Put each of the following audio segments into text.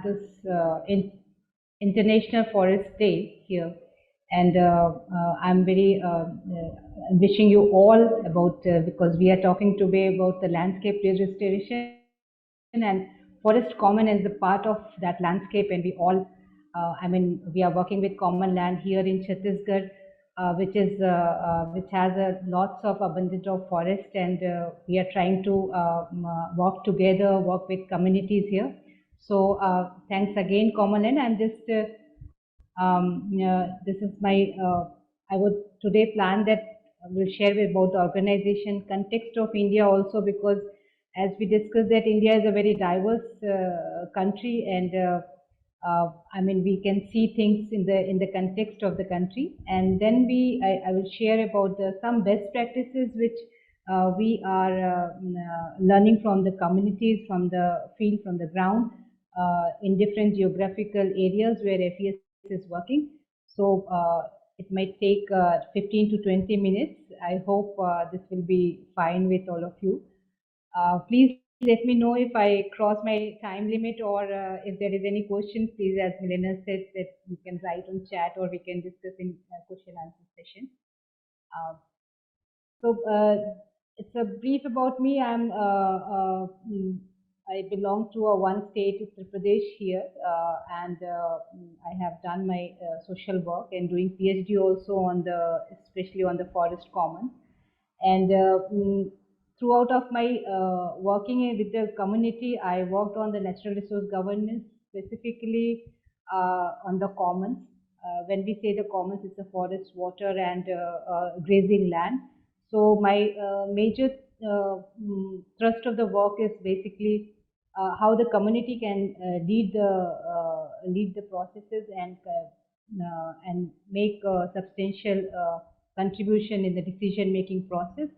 this International Forest Day here, and I'm very wishing you all about because we are talking today about the landscape restoration, and forest common is a part of that landscape, and we all we are working with common land here in Chhattisgarh, which has lots of abundance of forest, and we are trying to work together, work with communities here. So thanks again, Common Land. I'm just this is my I would today plan that we'll share about the organization context of India also, because as we discussed that India is a very diverse country, and we can see things in the context of the country, and then I will share about some best practices which we are learning from the communities, from the field, from the ground, in different geographical areas where FES is working. So it might take 15 to 20 minutes. I hope this will be fine with all of you. Please let me know if I cross my time limit, or if there is any question, please, as Milena said, that you can write on chat or we can discuss in question answer session. So it's a brief about me. I belong to one state, Uttar Pradesh here, and I have done my social work and doing PhD also on especially on the forest common. And throughout of my working with the community, I worked on the natural resource governance, specifically on the commons. When we say the commons, it's the forest, water, and grazing land. So my major thrust of the work is basically how the community can lead the processes and make a substantial contribution in the decision making process.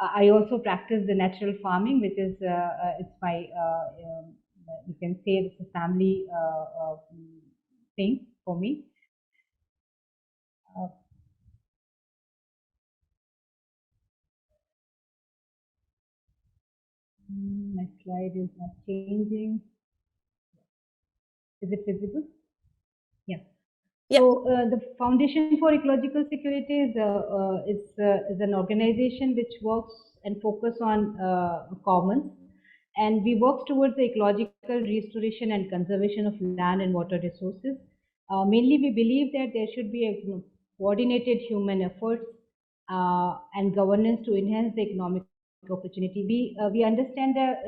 I also practice the natural farming, which is it's my you can say it's a family thing for me. My slide is not changing. Is it visible? Yeah. So the Foundation for Ecological Security is an organization which works and focus on commons, and we work towards the ecological restoration and conservation of land and water resources. Mainly, we believe that there should be a coordinated human efforts and governance to enhance the economic opportunity. We understand that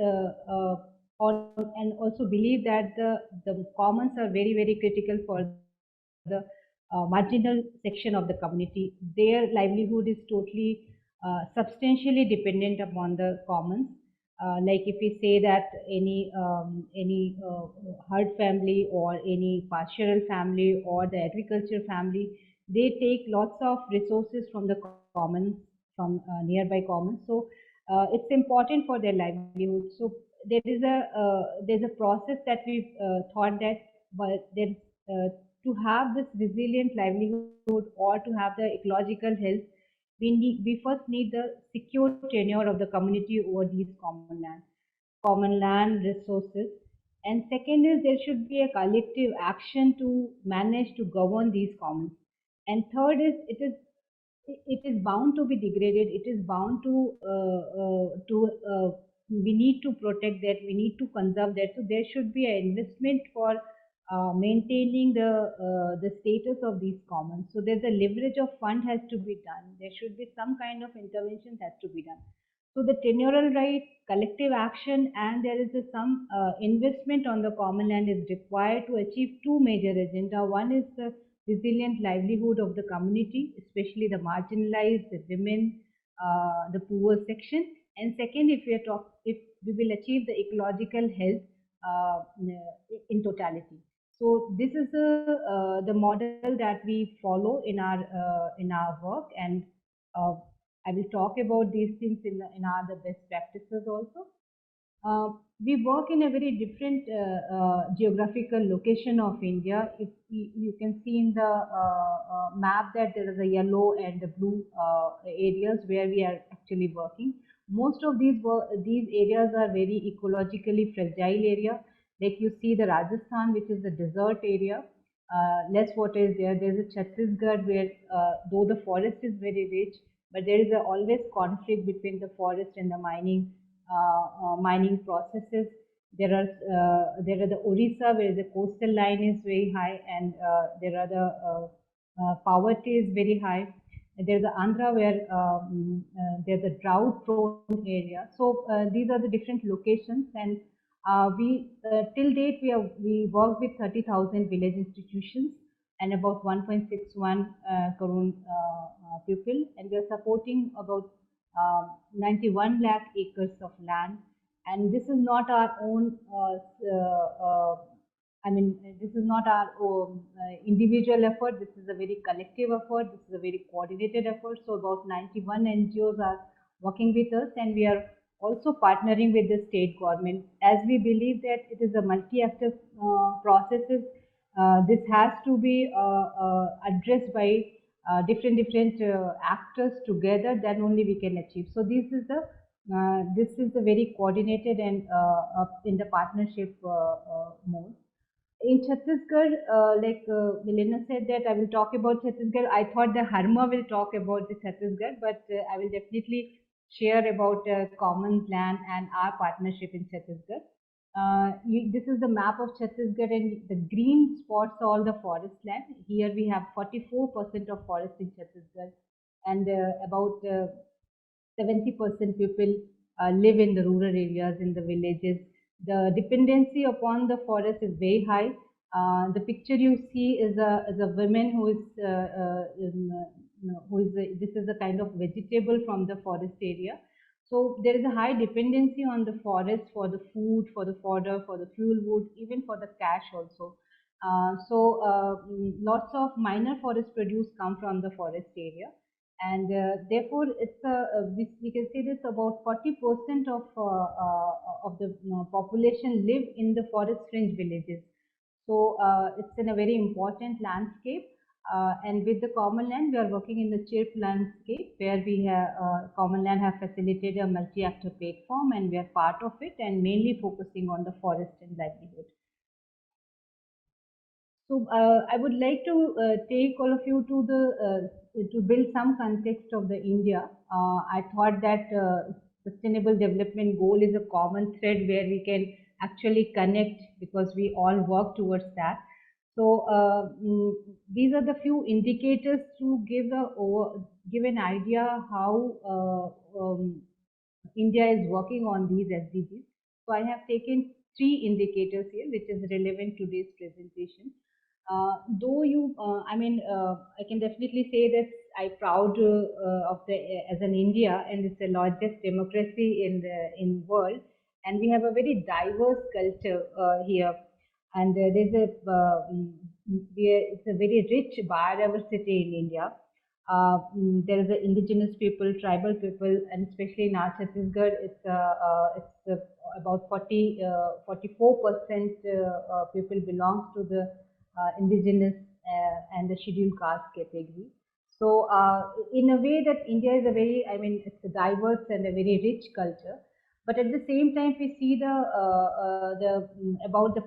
and also believe that the commons are very critical for the marginal section of the community. Their livelihood is totally substantially dependent upon the commons. Like if we say that any herd family or any pastoral family or the agriculture family, they take lots of resources from the commons, from nearby commons. So it's important for their livelihood. So there's a process that we've thought that, but there's to have this resilient livelihood or to have the ecological health, we first need the secure tenure of the community over these common land resources. And second is there should be a collective action to manage to govern these commons. And third is it is bound to be degraded. It is bound we need to protect that. We need to conserve that. So there should be an investment for maintaining the status of these commons. So there's a leverage of fund has to be done. There should be some kind of intervention has to be done. So the tenurial right, collective action, and there is some investment on the common land is required to achieve two major agenda. One is the resilient livelihood of the community, especially the marginalized, the women, the poor section. And second, if we will achieve the ecological health in totality. So this is the model that we follow in our work, and I will talk about these things in our the best practices also. We work in a very different geographical location of India. If you can see in the map that there is a yellow and the blue areas where we are actually working. Most of these areas are very ecologically fragile area. Like you see the Rajasthan, which is the desert area, less water is there. There's a Chhattisgarh where, though the forest is very rich, but there is always conflict between the forest and the mining processes. There are the Orissa where the coastal line is very high, and there are the poverty is very high. There's the Andhra where there's a drought-prone area. So these are the different locations, and we till date we work with 30,000 village institutions and about 1.61 crore people, and we are supporting about 91 lakh acres of land. And this is not our own. I mean, this is not our own, individual effort. This is a very collective effort. This is a very coordinated effort. So about 91 NGOs are working with us, and we are also partnering with the state government, as we believe that it is a multi-actor processes. This has to be addressed by different actors together. Then only we can achieve. So this is the very coordinated and in the partnership mode. In Chhattisgarh, like Milena said that I will talk about Chhattisgarh. I thought the Harma will talk about the Chhattisgarh, but I will definitely share about commons land and our partnership in Chhattisgarh. This is the map of Chhattisgarh, and the green spots all the forest land. Here we have 44% of forest in Chhattisgarh, and about 70% people live in the rural areas, in the villages. The dependency upon the forest is very high. The picture you see is a woman who is, this is a kind of vegetable from the forest area. So there is a high dependency on the forest for the food, for the fodder, for the fuel wood, even for the cash also. Lots of minor forest produce come from the forest area, and therefore we can say this about 40% of the population live in the forest fringe villages. So it's in a very important landscape. And with the common land, we are working in the CHIRP landscape, where we have common land have facilitated a multi-actor platform, and we are part of it, and mainly focusing on the forest and livelihood. So I would like to take all of you to the to build some context of the India. I thought that sustainable development goal is a common thread where we can actually connect, because we all work towards that. So these are the few indicators to give an idea how India is working on these SDGs. So I have taken three indicators here, which is relevant to today's presentation. I can definitely say that I'm proud of the as an India, and it's the largest democracy in world, and we have a very diverse culture here, and it's a very rich biodiversity in India. There is the indigenous people, tribal people, and especially in our Chhattisgarh, it's about 44% people belongs to the indigenous and the scheduled caste category. So, in a way, that India is a very, I mean, it's a diverse and a very rich culture. But at the same time, if we see about the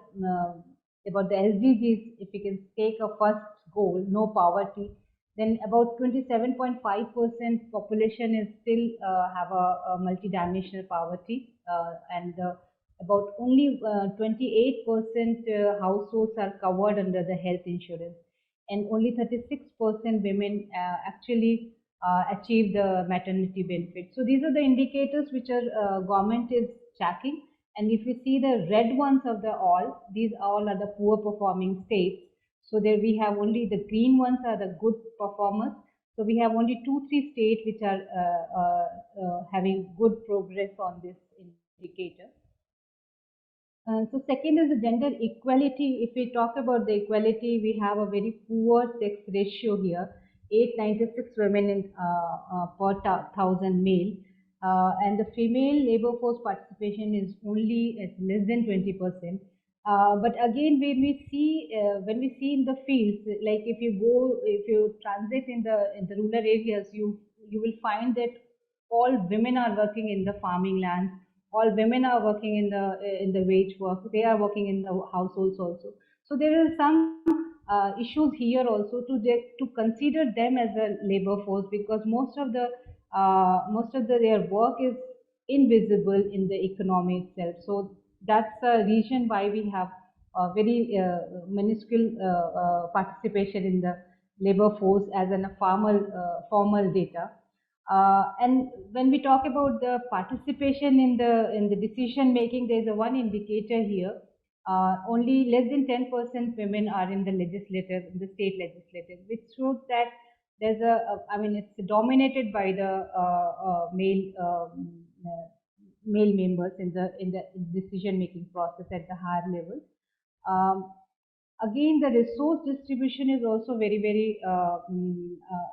SDGs, if we can take a first goal, no poverty, then about 27.5% population is still have a multidimensional poverty, and about only 28% households are covered under the health insurance, and only 36% women actually achieve the maternity benefit. So these are the indicators which our government is tracking. And if you see the red ones of these all are the poor performing states. So there we have only the green ones are the good performers. So we have only 2-3 states which are having good progress on this indicator. So second is the gender equality. If we talk about the equality, we have a very poor sex ratio here, 896 women in, per 1,000 male. And the female labor force participation is only at less than 20%. But again, when we see in the fields, like if you transit in the rural areas, you will find that all women are working in the farming lands. all women are working in the wage work. They are working in the households also. So there is some issues here also to consider them as a labor force, because most of their work is invisible in the economy itself. So that's a reason why we have a very minuscule participation in the labor force as in a formal data. And when we talk about the participation in the decision making, there is a one indicator here. Only less than 10% women are in the legislative, in the state legislative, which shows that I mean, it's dominated by the male members in the decision making process at the higher level. Um, Again, the resource distribution is also very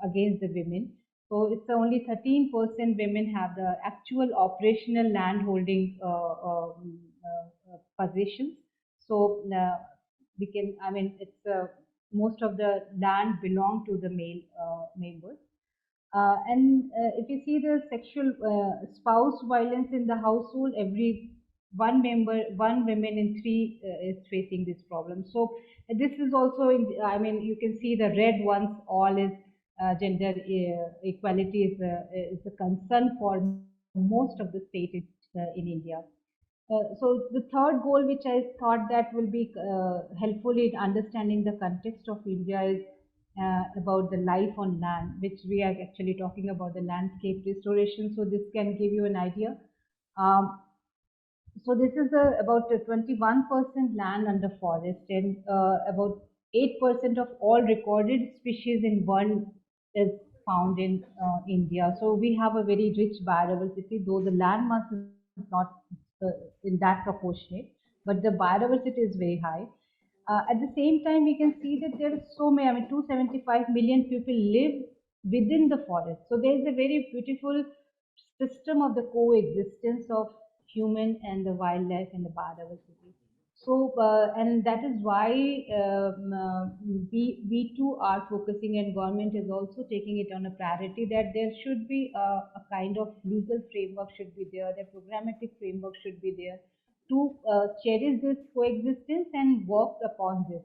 against the women. So it's only 13% women have the actual operational land holding positions. So we can, I mean, it's most of the land belong to the male members. And if you see the sexual spouse violence in the household, every one woman in three is facing this problem. So this is also, I mean, you can see the red ones, all is gender equality is a concern for most of the states in India. So the third goal, which I thought that will be helpful in understanding the context of India, is about the life on land, which we are actually talking about the landscape restoration. So this can give you an idea. Um, so this is about 21% land under forest, and about 8% of all recorded species in world is found in India. So we have a very rich biodiversity, though the land mass is not in that proportionate, but the biodiversity is very high. At the same time, we can see that there are so many, I mean, 275 million people live within the forest. So there is a very beautiful system of the coexistence of human and the wildlife and the biodiversity. So, and that is why we too are focusing, and government is also taking it on a priority, that there should be a kind of legal framework should be there, the programmatic framework should be there to cherish this coexistence and work upon this.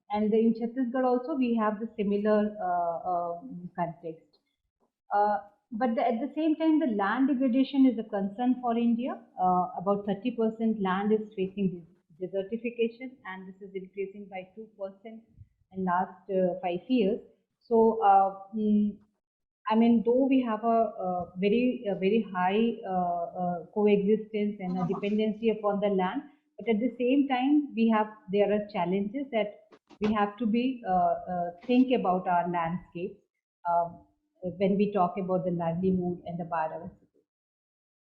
And in Chhattisgarh also we have the similar context. Uh, but at the same time, the land degradation is a concern for India. About 30% land is facing desertification, and this is increasing by 2% in last 5 years. So, I mean, though we have a very high coexistence and a dependency upon the land, but at the same time, there are challenges that we have to be think about our landscape when we talk about the livelihood and the biodiversity.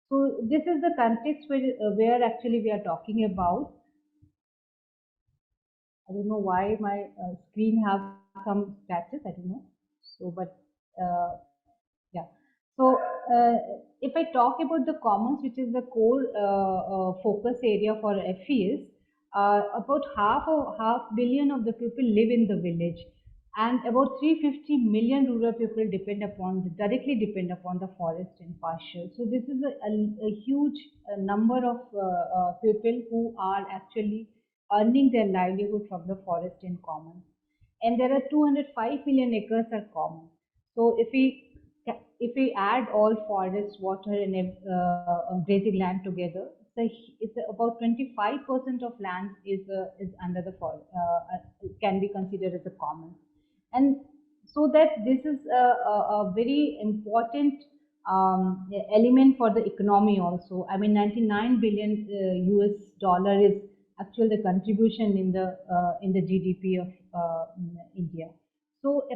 So this is the context where actually we are talking about. I don't know why my screen have some scratches. I don't know. So, but yeah. So if I talk about the commons, which is the core focus area for FES, about half billion of the people live in the village, and about 350 million rural people directly depend upon the forest and pasture. So this is a huge number of people who are actually earning their livelihood from the forest and commons. And there are 205 million acres are common. So if we add all forest, water, and grazing land together, it's about 25% of land is under the forest, can be considered as a common. And so that this is a very important element for the economy also. I mean, 99 billion US dollar is actually the contribution in the GDP of India. So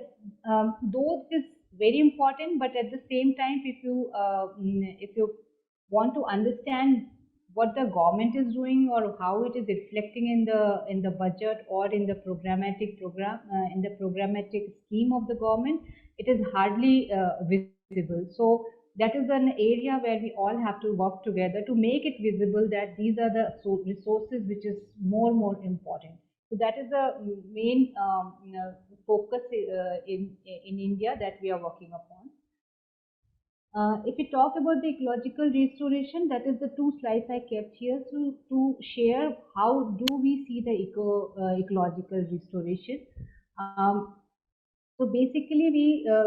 though it is very important, but at the same time, if you want to understand what the government is doing or how it is reflecting in the budget or in the programmatic scheme of the government, it is hardly visible. So that is an area where we all have to work together to make it visible that these are the resources which is more important. So that is the main focus in India that we are working upon. If we talk about the ecological restoration, that is the two slides I kept here to share how do we see the ecological restoration. Um, so basically,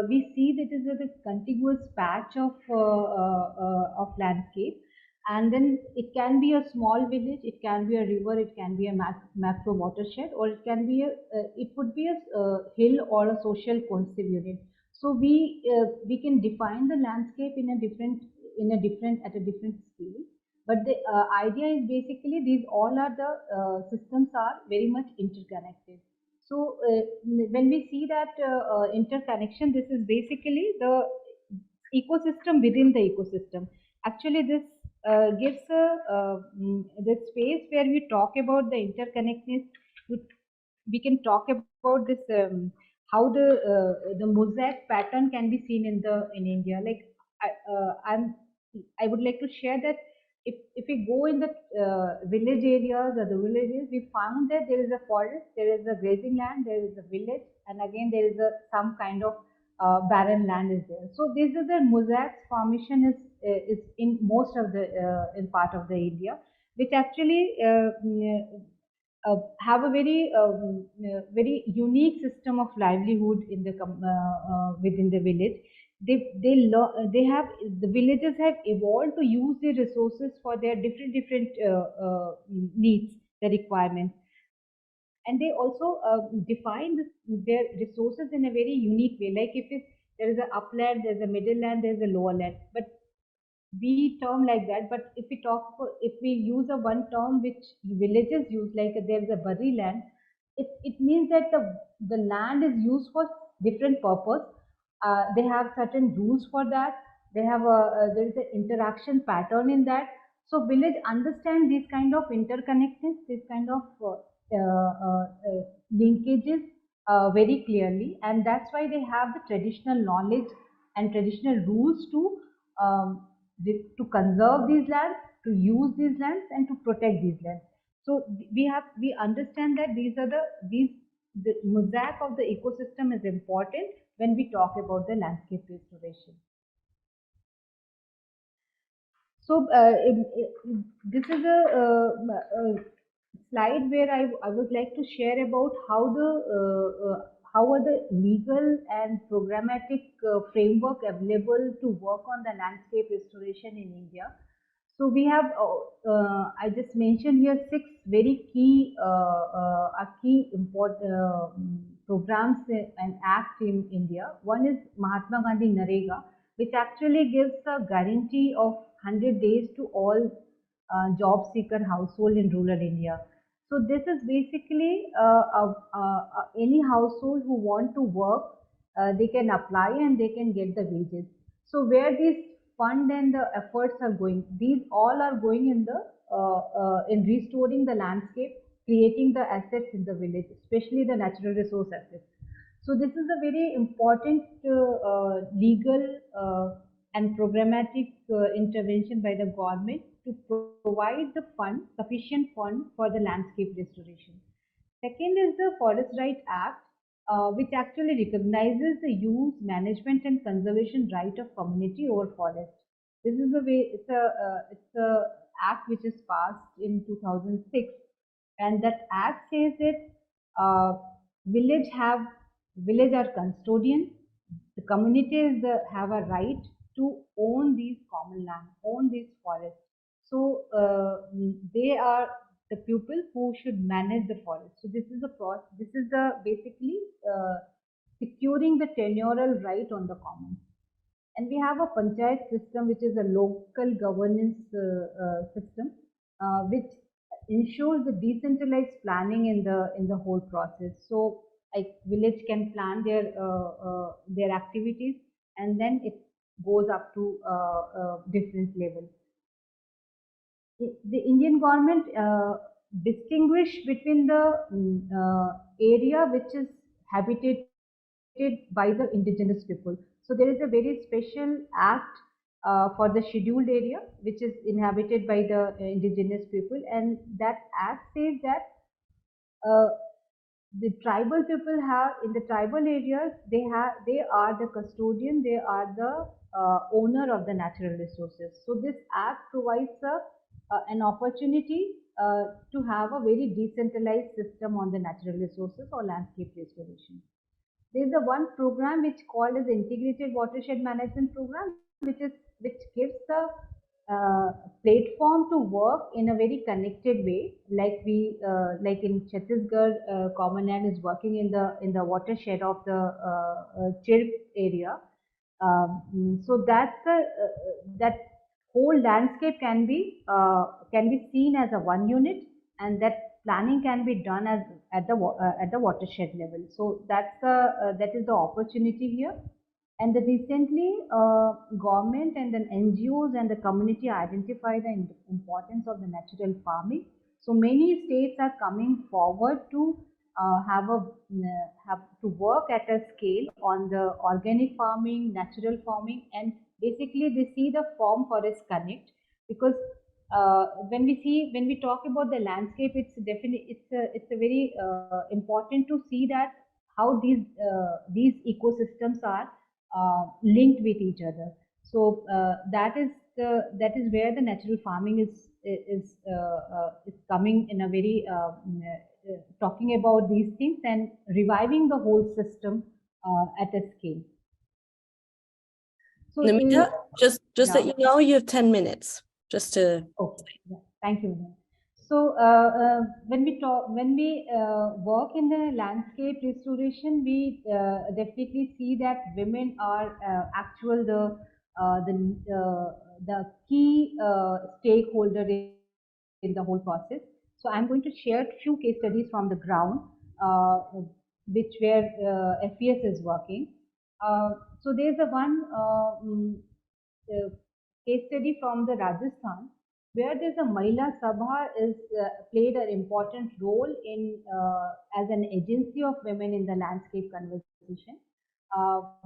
we see that it is a contiguous patch of landscape, and then it can be a small village, it can be a river, it can be a macro watershed, or it can be it could be a hill or a social cohesive unit. So we can define the landscape in a different at a different scale. But the idea is basically these all are the systems are very much interconnected. So when we see that interconnection, this is basically the ecosystem within the ecosystem. Actually, this gives the space where we talk about the interconnectedness. We can talk about this how the mosaic pattern can be seen in India. Like I would like to share that if we go in the village areas or the villages, we found that there is a forest, there is a grazing land, there is a village, and again there is a some kind of barren land is there. So this is the mosaic formation is in most of the in part of the India, which actually have a very unique system of livelihood in the within the village. They have the villagers have evolved to use the resources for their different needs, the requirements, and they also define their resources in a very unique way. Like if it's, there is an upland, there's a middle land, there's a lower land, but we term like that. But if we talk for, if we use a one term which villagers use, like there's a bari land, it means that the land is used for different purpose. They have certain rules for that. They have there is an interaction pattern in that. So village understand these kind of interconnectedness, this kind of linkages very clearly, and that's why they have the traditional knowledge and traditional rules um, to conserve these lands, to use these lands, and to protect these lands. So we understand that these the mosaic of the ecosystem is important when we talk about the landscape restoration. So this is a slide where I would like to share about how are the legal and programmatic framework available to work on the landscape restoration in India. So we have, I just mentioned here six very key important programs and acts in India. One is Mahatma Gandhi Narega, which actually gives a guarantee of 100 days to all job seeker household in rural India. So this is basically any household who want to work, they can apply and they can get the wages. So where these fund and the efforts are going, these all are going in restoring the landscape, creating the assets in the village, especially the natural resource assets. So this is a very important legal and programmatic intervention by the government to provide the fund, sufficient fund for the landscape restoration. Second is the Forest Right Act, which actually recognizes the use, management, and conservation right of community over forest. This is a way. It's a act which is passed in 2006, and that act says that uh, village have village are custodian. The communities have a right to own these common land, own these forests. So they are the people who should manage the forest. So this is the process. This is the basically securing the tenurial right on the commons. And we have a panchayat system, which is a local governance system, which ensures the decentralized planning in the whole process. So, like village can plan their activities, and then it goes up to different levels. The Indian government distinguish between the area which is habitated by the indigenous people. So there is a very special act for the scheduled area which is inhabited by the indigenous people, and that act says that uh, the tribal people have in the tribal areas they are the custodian, they are the owner of the natural resources. So this act provides an opportunity to have a very decentralized system on the natural resources or landscape restoration. There is a one program which called as Integrated Watershed Management Program, which gives the platform to work in a very connected way, like in Chhattisgarh, Common Land is working in the watershed of the Chirp area. So that whole landscape can be seen as a one unit, and that planning can be done as at the watershed level. So that is the opportunity here. And the recently, government and then NGOs and the community identify the importance of the natural farming. So many states are coming forward to have to work at a scale on the organic farming, natural farming, and basically they see the farm forest connect, because when we talk about the landscape, it's definitely it's a very important to see that how these ecosystems are linked with each other. So that is where the natural farming is coming in a very talking about these things and reviving the whole system at a scale. So Namita, just yeah. that you know, you have 10 minutes just to. Okay. Yeah. Thank you. So when we work in the landscape restoration, we definitely see that women are the key stakeholder in the whole process. So I'm going to share a few case studies from the ground, which where FES is working. So there's a one case study from the Rajasthan, where there's a Mahila Sabha is played an important role in as an agency of women in the landscape conversation.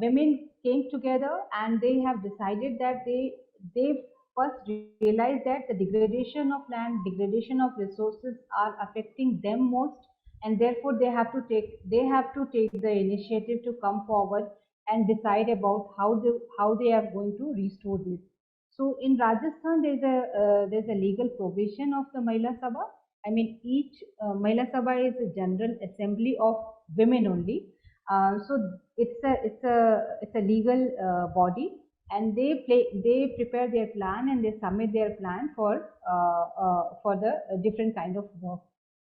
Women came together and they have decided that they first realized that the degradation of land, degradation of resources are affecting them most, and therefore they have to take the initiative to come forward and decide about how they are going to restore this. So in Rajasthan, there's a legal provision of the Mahila Sabha. I mean, each Mahila Sabha is a general assembly of women only. So it's a legal body, and they prepare their plan and they submit their plan for the different kind of work.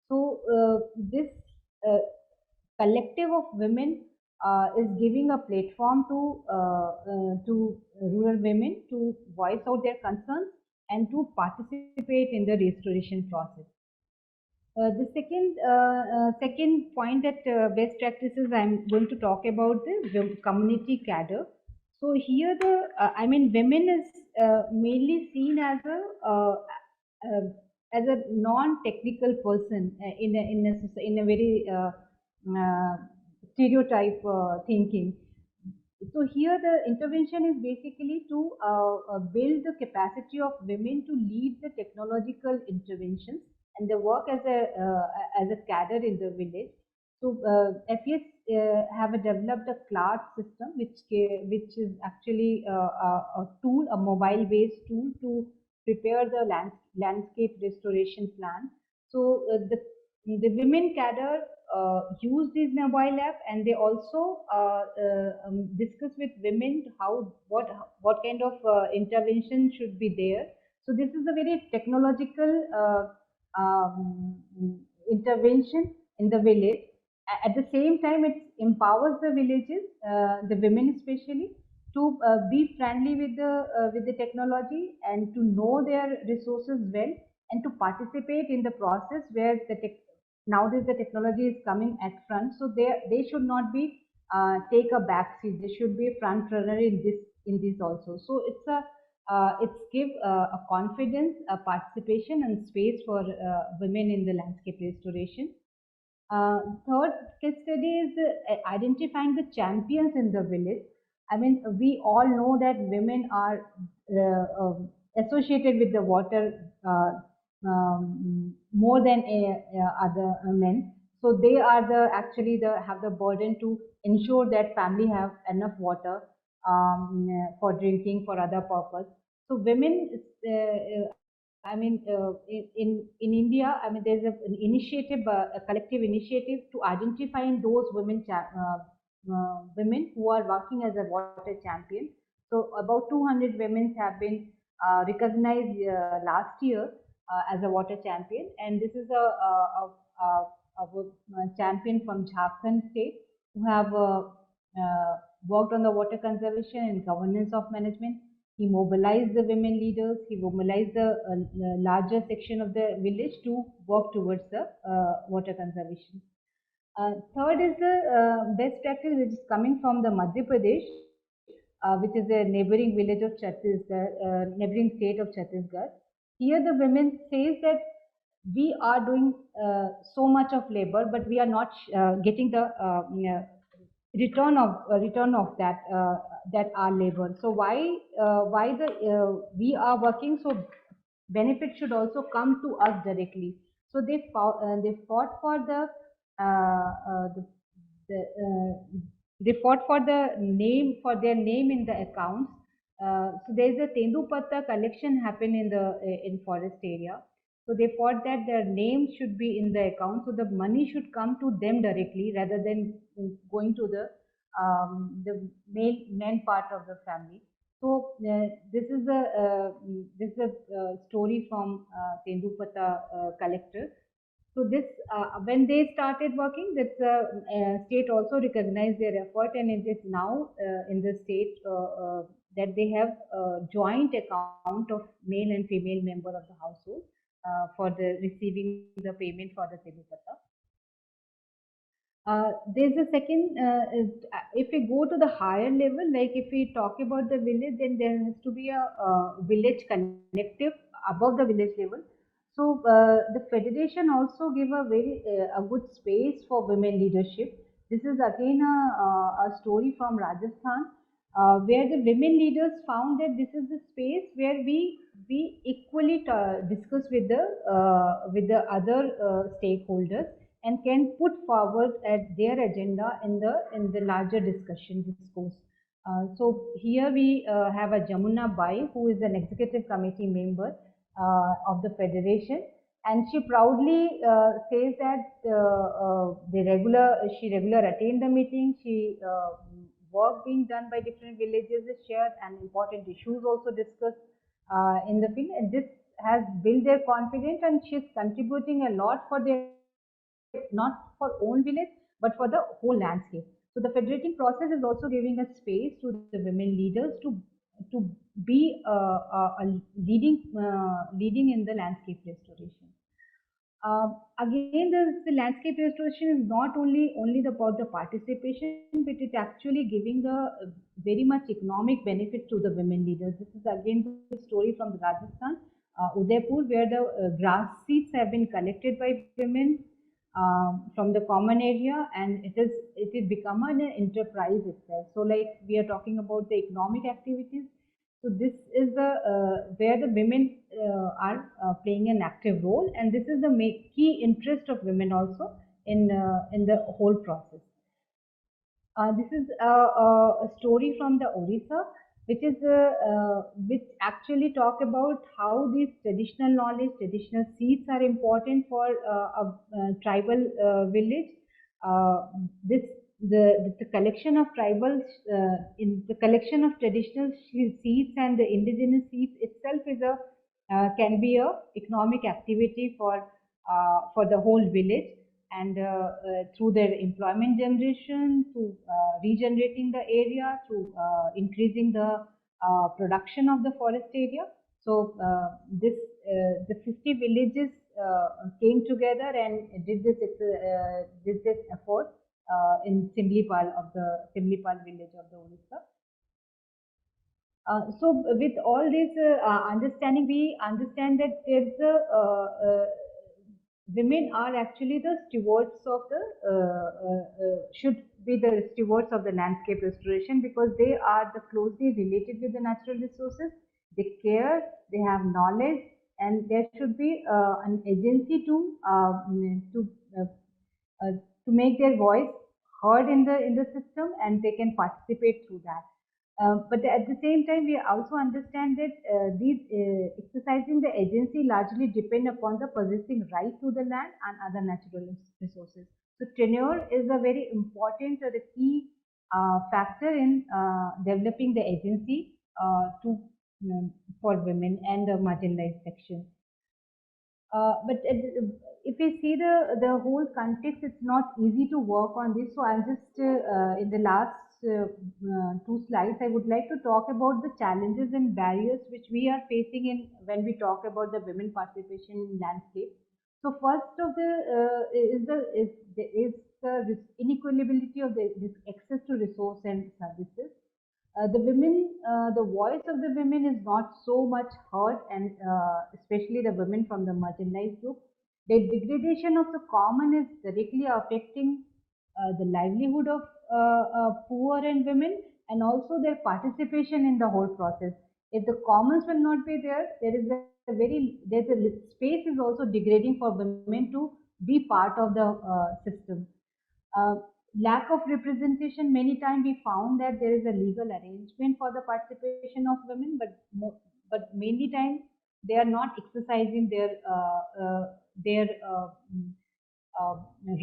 So this collective of women is giving a platform to rural women to voice out their concerns and to participate in the restoration process. The second point that best practices I'm going to talk about the community cadre. So here women is mainly seen as a non-technical person in a very stereotype thinking. So here the intervention is basically to build the capacity of women to lead the technological interventions and they work as a cadre in the village. So FES have developed a CLART system, which is actually a tool, a mobile-based tool to prepare the landscape restoration plan. So the women cadre use this mobile app, and they also discuss with women what kind of intervention should be there. So this is a very technological intervention in the village. At the same time, it empowers the villages, the women especially, to be friendly with the technology and to know their resources well and to participate in the process where nowadays the technology is coming at front, so they should not be take a back seat. They should be a front runner in this also. So it's give a confidence, a participation, and space for women in the landscape restoration. Third case study is identifying the champions in the village. I mean, we all know that women are associated with the water more than other men. So they are have the burden to ensure that family have enough water. for drinking, for other purpose. So women, in India, there's an initiative, a collective initiative to identifying those women who are working as a water champion. So about 200 women have been recognized last year as a water champion, and this is a champion from Jharkhand state who have worked on the water conservation and governance of management. He mobilized the women leaders. He mobilized the larger section of the village to work towards the water conservation. Third is the best practice which is coming from the Madhya Pradesh, which is a neighboring village of Chhattisgarh, neighboring state of Chhattisgarh. Here the women says that we are doing so much of labor, but we are not getting the return of that our labor. So why the we are working, so benefit should also come to us directly. So they fought for they fought for the name, for their name in the accounts. So there is a Tendupatta collection happen in the in forest area. So they fought that their name should be in the account, so the money should come to them directly rather than going to the main part of the family. So this is a story from Tendupatta collector. So this, when they started working, that state also recognized their effort, and it is now in the state that they have a joint account of male and female member of the household for the receiving the payment for the Tendupatta. There's a second, if we go to the higher level, like if we talk about the village, then there has to be a village collective above the village level. So the federation also give a very a good space for women leadership. This is again a story from Rajasthan, where the women leaders found that this is the space where we equally discuss with the other stakeholders and can put forward at their agenda in the larger discourse. So here we have a Jamuna Bai, who is an executive committee member of the federation, and she proudly says that she regular attend the meeting. She work being done by different villages is shared, and important issues also discussed in the field. And this has built their confidence, and she's contributing a lot for their, not for own village, but for the whole landscape. So the federating process is also giving a space to the women leaders to be a leading in the landscape restoration. Again, the landscape restoration is not only about the participation, but it actually giving the very much economic benefit to the women leaders. This is again the story from Rajasthan, Udaipur, where the grass seeds have been collected by women from the common area, and it is become an enterprise itself. So like we are talking about the economic activities. So this is the where the women are playing an active role, and this is the key interest of women also in the whole process. This is a story from the Orissa, which actually talk about how these traditional knowledge, traditional seeds are important for a tribal village. This the collection of tribal in the collection of traditional seeds and the indigenous seeds itself is a can be a economic activity for the whole village, and through their employment generation, through regenerating the area, through increasing the production of the forest area. So this the 50 villages came together and did this effort in Simlipal village of the Orissa. So with all this understanding, we understand that there's women are actually the stewards of should be the stewards of the landscape restoration, because they are the closely related with the natural resources. They care, they have knowledge, and there should be an agency to make their voice heard in the system, and they can participate through that. But at the same time, we also understand that these exercising the agency largely depend upon the possessing right to the land and other natural resources. So tenure is a very important or the key factor in developing the agency for women and the marginalized sections. But if we see the whole context, it's not easy to work on this. So I'm just in the last two slides, I would like to talk about the challenges and barriers which we are facing in when we talk about the women participation in landscape. So first of the is the inequality of this access to resource and services. The voice of the women is not so much heard, and especially the women from the marginalized group. The degradation of the common is directly affecting the livelihood of poor and women, and also their participation in the whole process. If the commons will not be there, there's a space is also degrading for women to be part of the system. Uh, Lack of representation, many times we found that there is a legal arrangement for the participation of women, but mainly times they are not exercising their uh,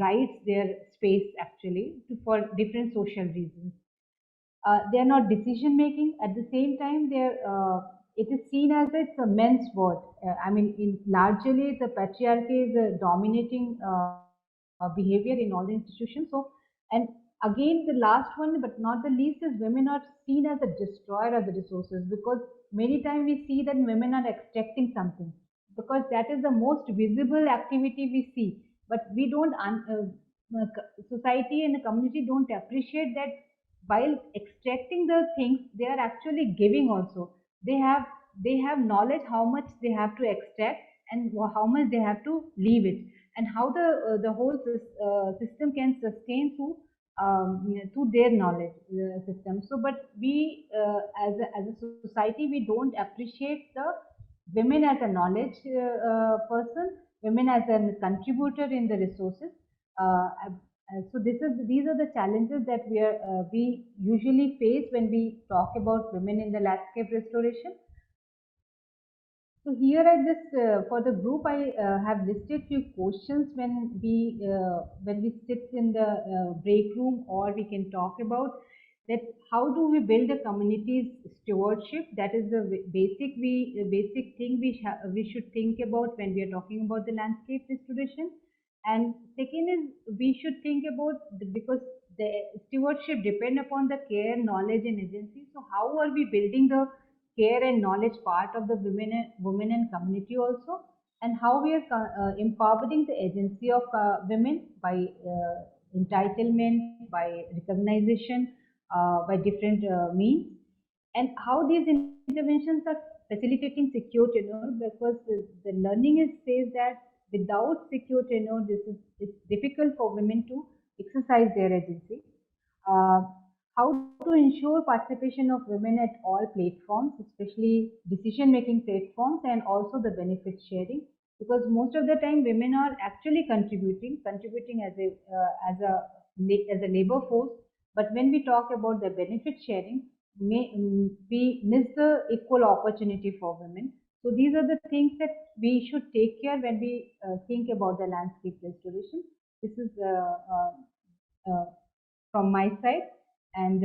rights, their space actually for different social reasons. They are not decision making. At the same time, it is seen as it's a men's world. I mean, largely the patriarchy is a dominating behavior in all the institutions. So, and again, the last one, but not the least, is women are seen as a destroyer of the resources, because many times we see that women are extracting something, because that is the most visible activity we see. But we don't, society and the community don't appreciate that while extracting the things, they are actually giving also. They have knowledge how much they have to extract and how much they have to leave it, and how the whole system can sustain through their knowledge system. So, but we as a society, we don't appreciate the women as a knowledge person, women as a contributor in the resources. So these are the challenges that we usually face when we talk about women in the landscape restoration. So here I just for the group I have listed few questions when we sit in the break room, or we can talk about that how do we build a community's stewardship. That is the basic thing we should think about when we are talking about the landscape restoration. And second is we should think about because the stewardship depend upon the care, knowledge, and agency. So how are we building the care and knowledge part of the women and community also, and how we are empowering the agency of women by entitlement, by recognition, by different means, and how these interventions are facilitating secure tenure, because the learning is says that without secure tenure, it's difficult for women to exercise their agency. Uh, how to ensure participation of women at all platforms, especially decision-making platforms, and also the benefit sharing, because most of the time women are actually contributing as a labor force. But when we talk about the benefit sharing, we miss the equal opportunity for women. So these are the things that we should take care when we think about the landscape restoration. This is from my side. And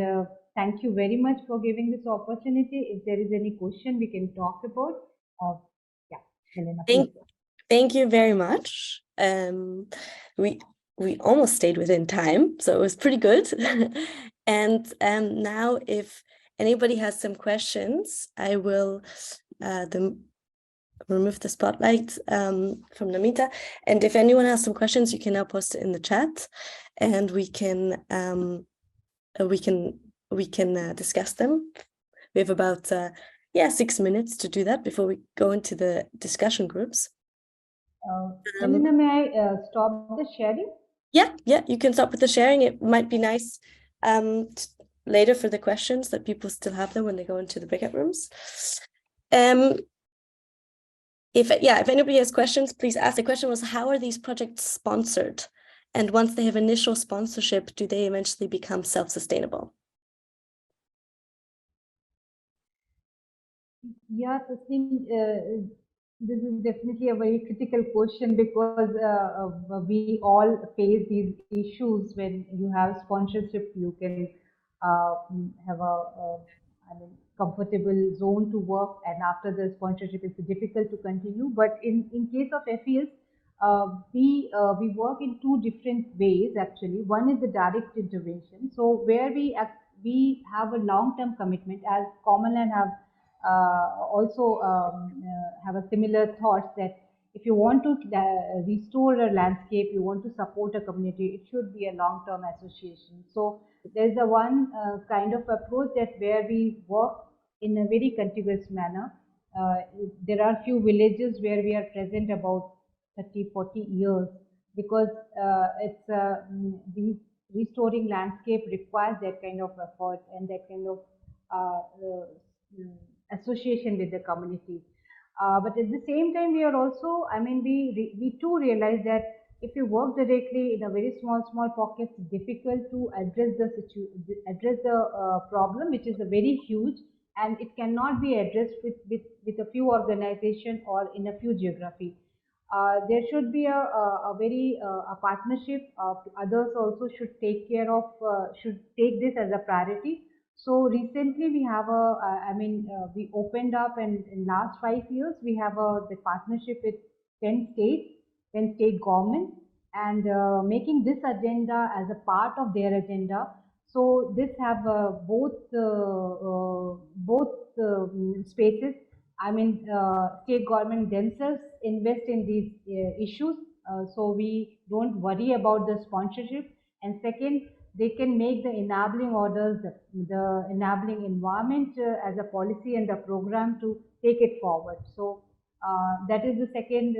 thank you very much for giving this opportunity. If there is any question we can talk about. Yeah, Helena, please. Thank you very much. We almost stayed within time, so it was pretty good. And now if anybody has some questions, I will remove the spotlight from Namita. And if anyone has some questions, you can now post it in the chat, and we can discuss them. We have about 6 minutes to do that before we go into the discussion groups. Helena, may I stop the sharing? Yeah, you can stop with the sharing. It might be nice later for the questions that people still have them when they go into the breakout rooms. If anybody has questions, please ask. The question was, how are these projects sponsored? And once they have initial sponsorship, do they eventually become self-sustainable? Yeah, Tasneem, this is definitely a very critical question because we all face these issues when you have sponsorship. You can have I mean, comfortable zone to work, and after the sponsorship, it's difficult to continue. But in case of FES, we work in two different ways actually. One is the direct intervention, so where we have a long-term commitment, as Commonland have also have a similar thoughts that if you want to restore a landscape, you want to support a community, it should be a long-term association. So there's a one kind of approach that where we work in a very contiguous manner. Uh, there are few villages where we are present about 30, 40 years because it's these restoring landscape requires that kind of effort and that kind of association with the community. But at the same time, we are also, I mean, we too realize that if you work directly in a very small pockets, it's difficult to address the problem, which is a very huge, and it cannot be addressed with a few organization or in a few geography. There should be a very a partnership. Others also should take care of should take this as a priority. So recently we have we opened up, and in last 5 years we have the partnership with 10 states, 10 state governments, and making this agenda as a part of their agenda. So this have both spaces. I mean, state government themselves invest in these issues, so we don't worry about the sponsorship. And second, they can make the enabling orders, the enabling environment as a policy and the program to take it forward. So that is the second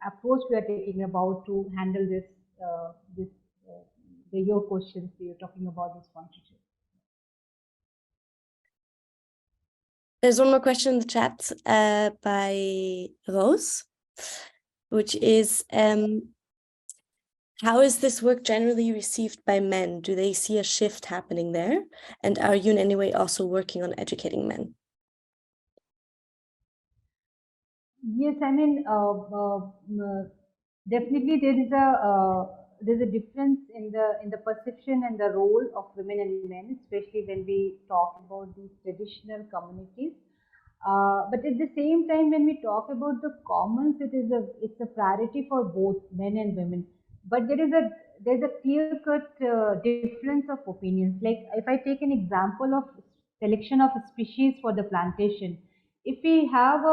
approach we are taking about to handle this your questions. You're talking about the sponsorship. There's one more question in the chat by Rose, which is, how is this work generally received by men? Do they see a shift happening there? And are you in any way also working on educating men? Yes, I mean, definitely there's a difference in the perception and the role of women and men, especially when we talk about these traditional communities. But at the same time, when we talk about the commons, it's a priority for both men and women. But there's a clear-cut difference of opinions. Like if I take an example of selection of species for the plantation, if we have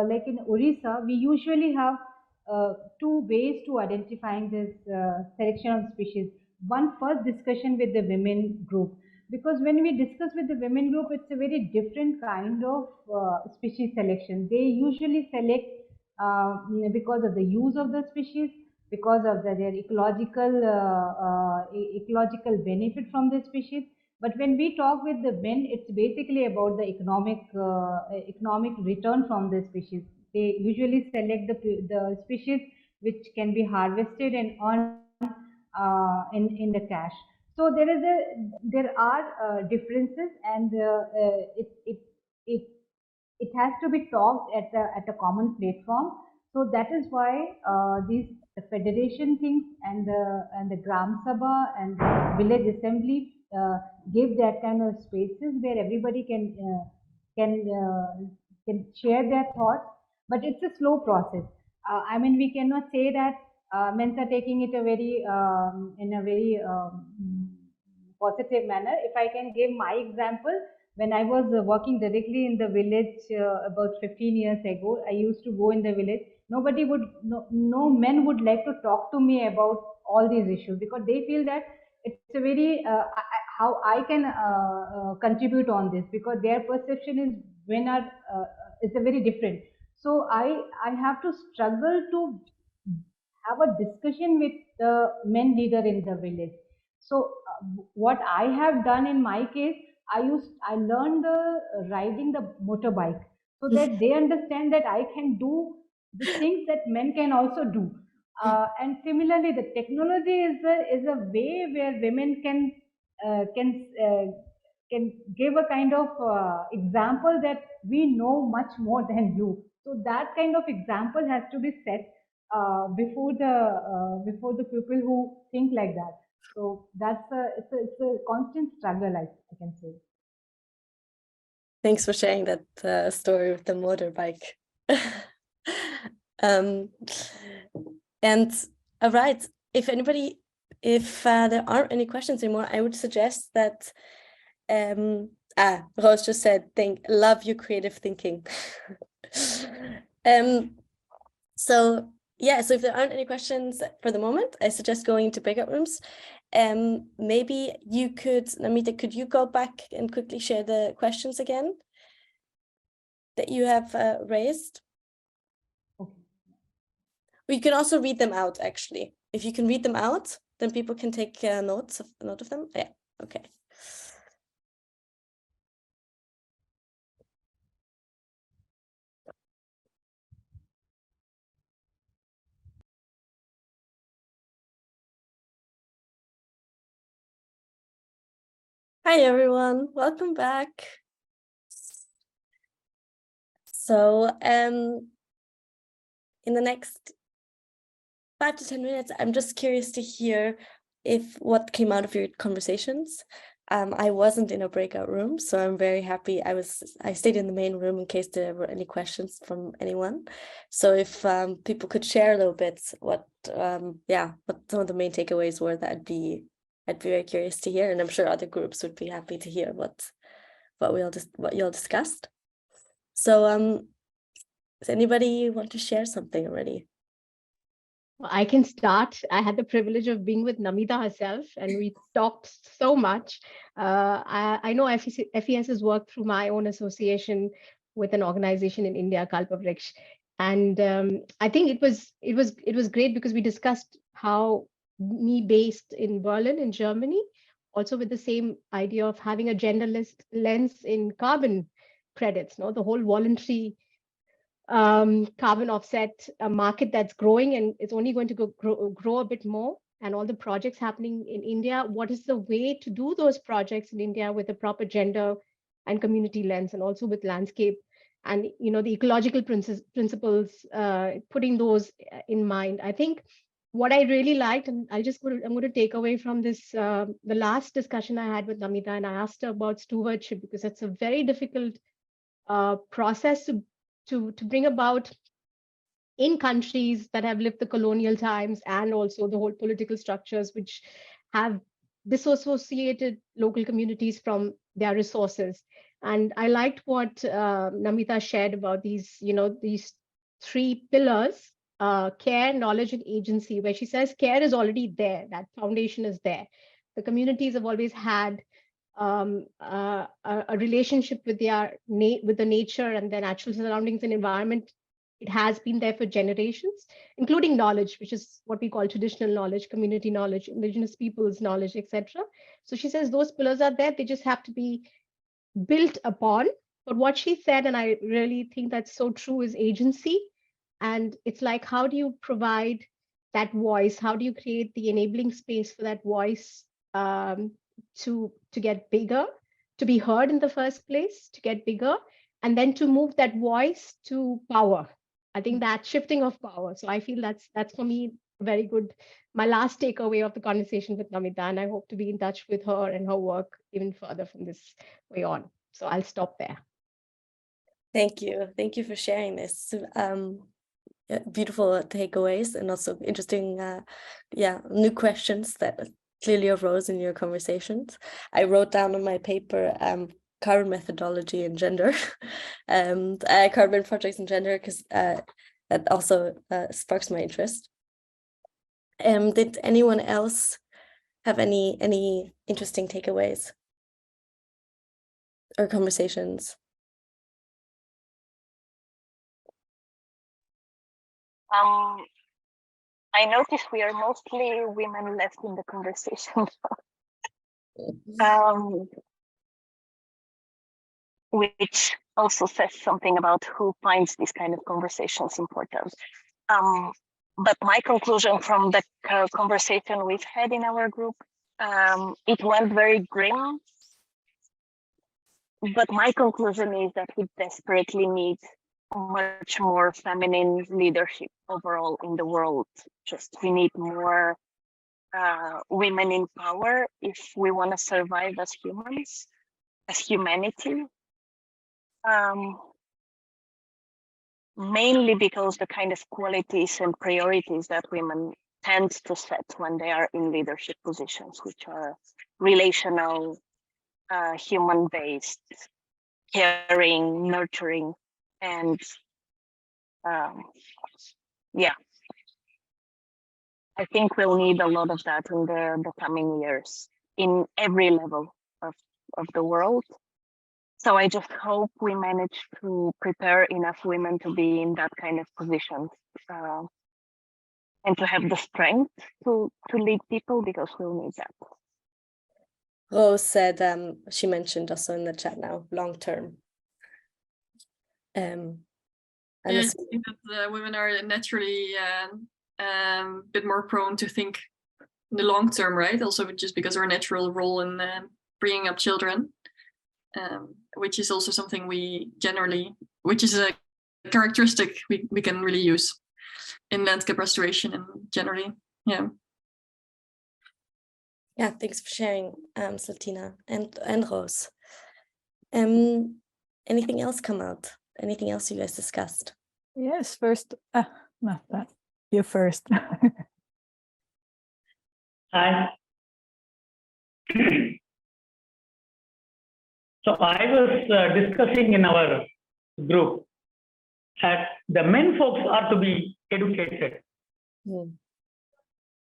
like in Orissa, we usually have two ways to identifying this selection of species. One, first discussion with the women group, because when we discuss with the women group, it's a very different kind of species selection. They usually select because of the use of the species, because of their ecological benefit from the species. But when we talk with the men, it's basically about the economic return from the species. They usually select the species which can be harvested and earn in the cash. So there are differences, and it it has to be talked at a common platform. So that is why these the federation things and the Gram Sabha and the village assembly give that kind of spaces where everybody can can share their thoughts. But it's a slow process. I mean, we cannot say that men are taking it a very in a very positive manner. If I can give my example, when I was working directly in the village about 15 years ago, I used to go in the village. Nobody would, no men would like to talk to me about all these issues because they feel that it's a very, how I can contribute on this, because their perception is is a very different. So I have to struggle to have a discussion with the men leader in the village. So what I have done in my case, I learned riding the motorbike so that they understand that I can do the things that men can also do. And similarly, the technology is a way where women can can give a kind of example that we know much more than you. So that kind of example has to be set before the people who think like that. So it's a constant struggle, I can say. Thanks for sharing that story with the motorbike. And all right, if there aren't any questions anymore, I would suggest that Rose just said, love your creative thinking. So if there aren't any questions for the moment, I suggest going to breakout rooms. Maybe you could, Namita, could you go back and quickly share the questions again that you have raised? Okay. You can also read them out, actually. If you can read them out, then people can take note of them. Yeah, okay. Hi, everyone. Welcome back. So, in the next 5 to 10 minutes, I'm just curious to hear what came out of your conversations. I wasn't in a breakout room, so I'm very happy. I stayed in the main room in case there were any questions from anyone. So if people could share a little bit what some of the main takeaways were, I'd be very curious to hear, and I'm sure other groups would be happy to hear what you all discussed. So does anybody want to share something already? Well, I can start. I had the privilege of being with Namita herself, and we talked so much. I know FES has worked through my own association with an organization in India, Kalpavriksha, and I think it was great because we discussed how me based in Berlin, in Germany, also with the same idea of having a genderless lens in carbon credits. The whole voluntary carbon offset market that's growing, and it's only going to grow a bit more, and all the projects happening in India. What is the way to do those projects in India with a proper gender and community lens, and also with landscape and the ecological principles, putting those in mind. I think what I really liked, and I'm going to take away from this, the last discussion I had with Namita, and I asked her about stewardship, because it's a very difficult process to bring about in countries that have lived the colonial times, and also the whole political structures which have disassociated local communities from their resources. And I liked what Namita shared about these three pillars: care, knowledge, and agency, where she says care is already there, that foundation is there. The communities have always had a relationship with with the nature and their natural surroundings and environment. It has been there for generations, including knowledge, which is what we call traditional knowledge, community knowledge, indigenous peoples' knowledge, etc. So she says those pillars are there, they just have to be built upon. But what she said, and I really think that's so true, is agency. And it's like, how do you provide that voice? How do you create the enabling space for that voice to get bigger, to be heard in the first place, to get bigger, and then to move that voice to power? I think that shifting of power. So I feel that's for me very good. My last takeaway of the conversation with Namita, and I hope to be in touch with her and her work even further from this way on. So I'll stop there. Thank you for sharing this. Beautiful takeaways, and also interesting new questions that clearly arose in your conversations. I wrote down on my paper carbon methodology and gender, and carbon projects and gender, because that also sparks my interest. Did anyone else have any interesting takeaways or conversations? I noticed we are mostly women left in the conversation. Which also says something about who finds these kind of conversations important. But my conclusion from the conversation we've had in our group, it went very grim. but my conclusion is that we desperately need much more feminine leadership overall in the world. Just we need more women in power if we want to survive as humans, as humanity. Mainly because the kind of qualities and priorities that women tend to set when they are in leadership positions, which are relational, human-based, caring, nurturing, and yeah, I think we'll need a lot of that in the coming years in every level of the world. So I just hope we manage to prepare enough women to be in that kind of position and to have the strength to lead people, because we'll need that. Rose said, she mentioned also in the chat now, long term. Yeah, I think that women are naturally a bit more prone to think in the long term, right? Also, just because of our natural role in bringing up children, which is also something which is a characteristic we can really use in landscape restoration and generally, yeah. Yeah, thanks for sharing, Seltina and Rose. Anything else come out? Anything else you guys discussed? Yes, first, no, you first. Hi. So I was discussing in our group that the men folks are to be educated.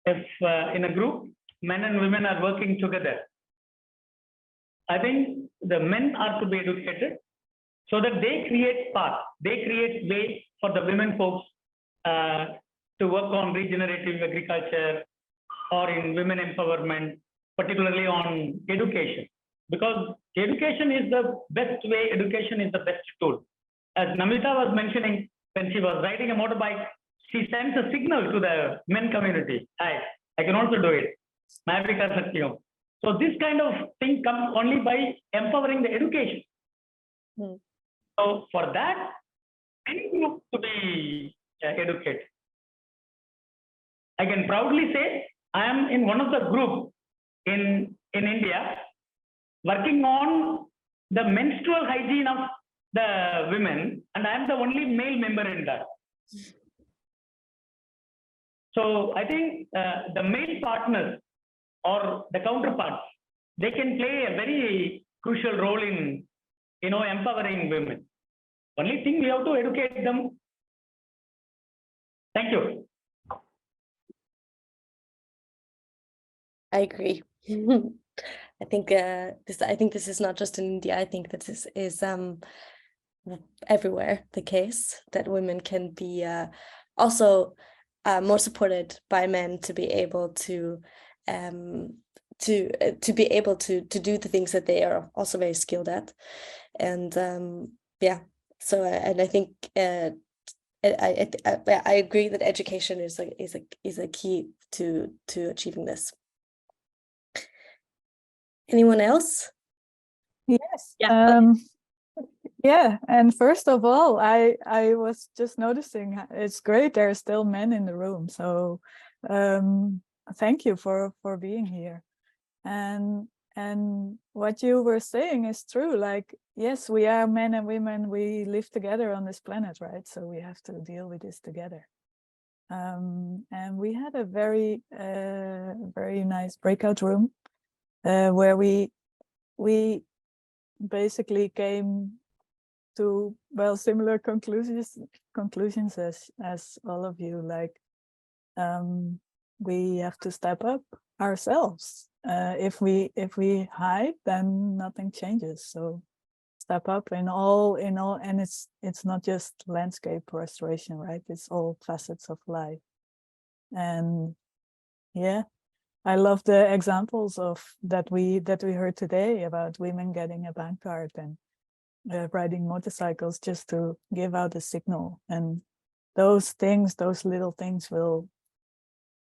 If in a group, men and women are working together, I think the men are to be educated so that they create path, they create way for the women folks to work on regenerative agriculture or in women empowerment, particularly on education. Because education is the best way, education is the best tool. As Namita was mentioning, when she was riding a motorbike, she sends a signal to the men community. Hi, I can also do it. So this kind of thing comes only by empowering the education. So for that, any group to be educated. I can proudly say I am in one of the groups in India working on the menstrual hygiene of the women, and I am the only male member in that. So I think the male partners or the counterparts, they can play a very crucial role in empowering women. Only thing we have to educate them. Thank you. I agree. I think this is not just in India. I think that this is everywhere the case, that women can be also more supported by men to be able to be able to do the things that they are also very skilled at, and yeah. So and I think I agree that education is a key to achieving this. Anyone else? Yes. Yeah. Yeah, and first of all, I was just noticing it's great there are still men in the room. So thank you for being here. And what you were saying is true. Like, yes, we are men and women. We live together on this planet, right? So we have to deal with this together. And we had a very nice breakout room where we basically came to similar conclusions as all of you. Like we have to step up ourselves. If we hide, then nothing changes. So step up in all, and it's not just landscape restoration, right? It's all facets of life. And yeah, I love the examples of that we heard today about women getting a bank card and riding motorcycles just to give out a signal. And those little things will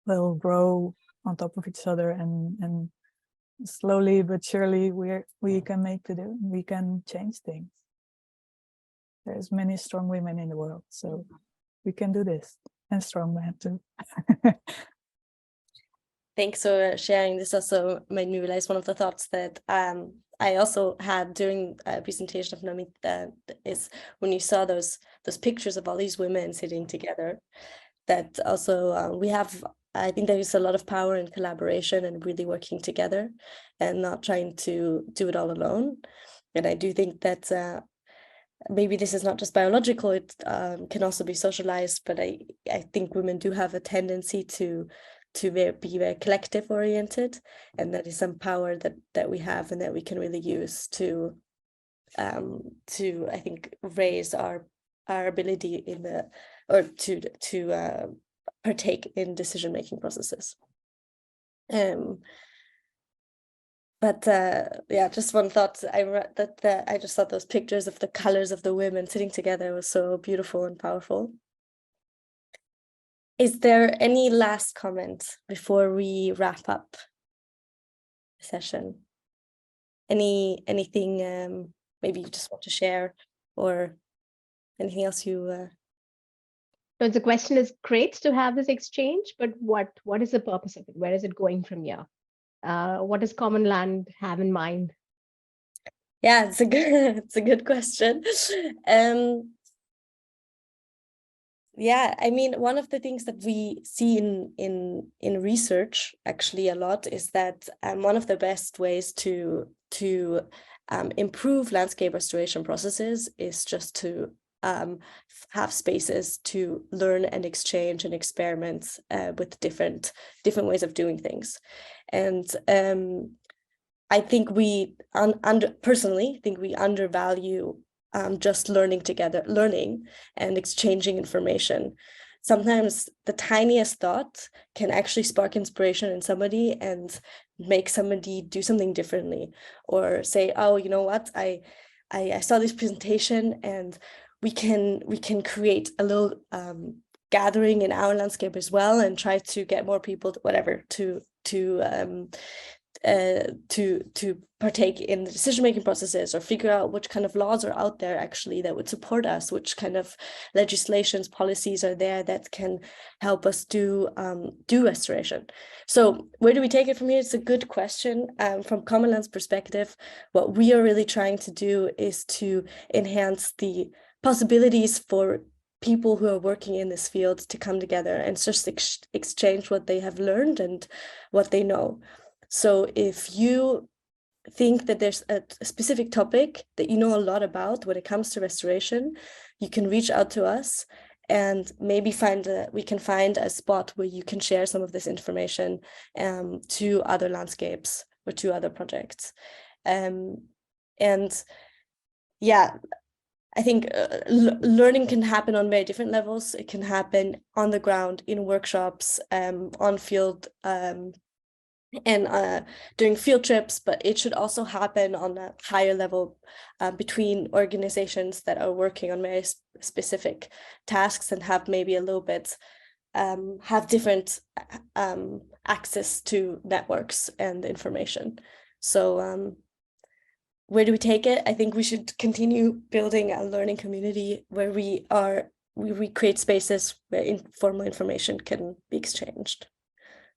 grow on top of each other and slowly but surely we can we can change things. There's many strong women in the world, so we can do this, and strong men too. Thanks for sharing. This also made me realize one of the thoughts that I also had during a presentation of Namita is when you saw those pictures of all these women sitting together, that also I think there is a lot of power in collaboration and really working together and not trying to do it all alone. And I do think that maybe this is not just biological, it can also be socialized, but I think women do have a tendency to be very collective oriented, and that is some power that we have and that we can really use to I think raise our ability to partake in decision-making processes. But yeah, just one thought. I just thought those pictures of the colors of the women sitting together was so beautiful and powerful. Is there any last comment before we wrap up the session? Anything maybe you just want to share, or anything else you? So the question is great to have this exchange, but what is the purpose of it? Where is it going from here? What does Common Land have in mind? Yeah, it's a good question. Yeah, I mean, one of the things that we see in research actually a lot is that one of the best ways to improve landscape restoration processes is just to have spaces to learn and exchange and experiment with different ways of doing things. And I think personally think we undervalue just learning and exchanging information. Sometimes the tiniest thought can actually spark inspiration in somebody and make somebody do something differently, or say, oh, you know what, I saw this presentation and we can create a little gathering in our landscape as well and try to get more people to partake in the decision-making processes, or figure out which kind of laws are out there actually that would support us, which kind of legislations, policies are there that can help us do restoration. So where do we take it from here? It's a good question. From Common Land's perspective, what we are really trying to do is to enhance the possibilities for people who are working in this field to come together and just exchange what they have learned and what they know. So if you think that there's a specific topic that you know a lot about when it comes to restoration, you can reach out to us and maybe we can find a spot where you can share some of this information to other landscapes or to other projects. And yeah, I think learning can happen on very different levels. It can happen on the ground, in workshops, on field, and during field trips, but it should also happen on a higher level between organizations that are working on very specific tasks and have maybe a little bit have different access to networks and information. So where do we take it? I think we should continue building a learning community where we create spaces where informal information can be exchanged.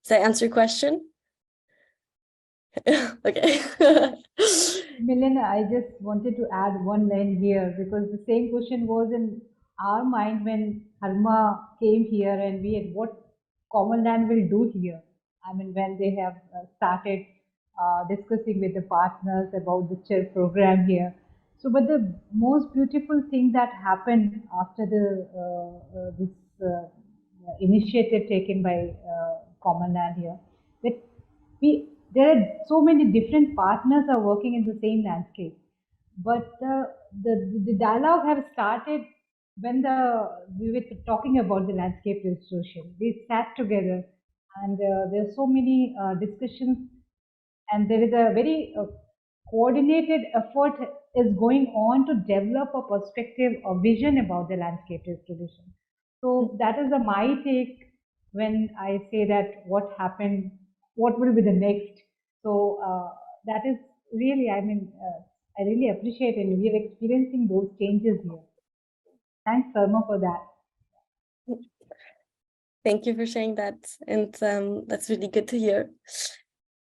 Does that answer your question? Okay. Milena, I just wanted to add one line here, because the same question was in our mind when Harma came here and we had what Common Land will do here. I mean, when they have started discussing with the partners about the CHIR program here. So, but the most beautiful thing that happened after this initiative taken by Common Land here, that there are so many different partners are working in the same landscape, but the dialogue have started when we were talking about the landscape restoration. We sat together, and there are so many discussions, and there is a very coordinated effort is going on to develop a perspective or vision about the landscape restoration. So that is my take when I say that what happened, what will be the next. So that is really, I mean, I really appreciate, and we are experiencing those changes here. Thanks, Sarma, for that. Thank you for sharing that, and that's really good to hear.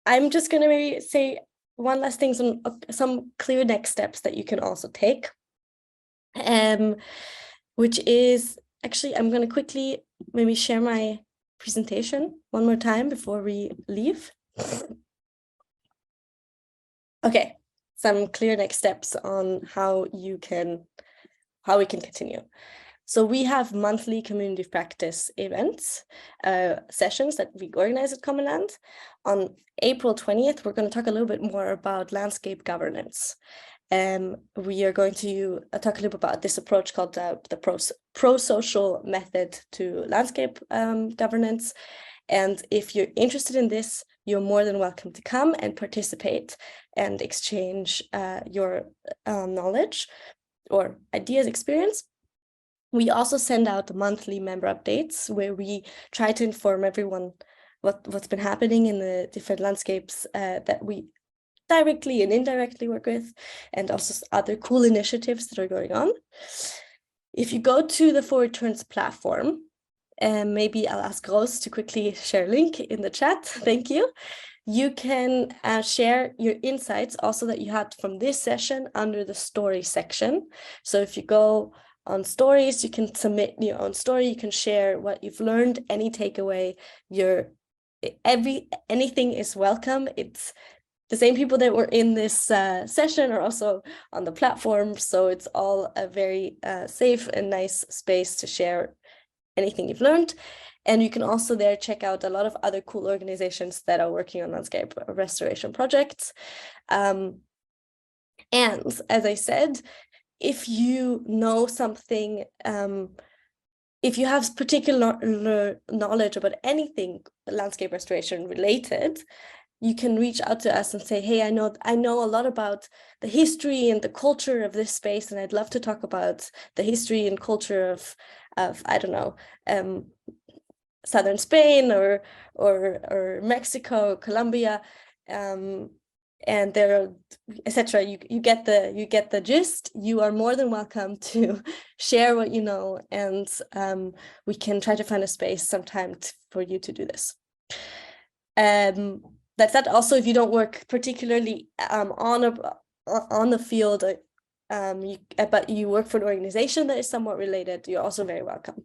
I'm just going to maybe say one last thing, some clear next steps that you can also take, which is actually, I'm going to quickly maybe share my presentation one more time before we leave. Okay, some clear next steps on how we can continue. So we have monthly community practice events, sessions that we organize at Common Land. On April 20th, we're going to talk a little bit more about landscape governance. We are going to talk a little bit about this approach called the pro-social method to landscape governance. And if you're interested in this, you're more than welcome to come and participate and exchange your knowledge or ideas, experience. We also send out monthly member updates where we try to inform everyone what's been happening in the different landscapes that we directly and indirectly work with, and also other cool initiatives that are going on. If you go to the Forward Turns platform, maybe I'll ask Rose to quickly share a link in the chat. Thank you. You can share your insights also that you had from this session under the story section. So if you go on stories, you can submit your own story, you can share what you've learned, any takeaway, anything is welcome. It's the same people that were in this session are also on the platform, so it's all a very safe and nice space to share anything you've learned. And you can also there check out a lot of other cool organizations that are working on landscape restoration projects. And as I said, if you know something, if you have particular knowledge about anything landscape restoration related, you can reach out to us and say, hey, I know a lot about the history and the culture of this space, and I'd love to talk about the history and culture of I don't know, southern Spain or Mexico, Colombia, and there, etc. You get the gist. You are more than welcome to share what you know, and we can try to find a space sometime for you to do this. That's that. Also, if you don't work particularly on the field, but you work for an organization that is somewhat related, you're also very welcome.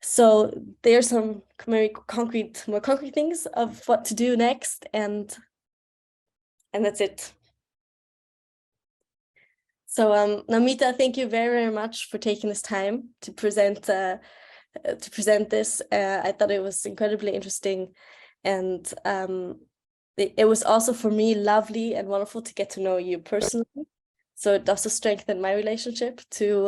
So there's some more concrete things of what to do next, and that's it. So Namita, thank you very, very much for taking this time to present this. I thought it was incredibly interesting, and it was also for me lovely and wonderful to get to know you personally. So it also strengthened my relationship to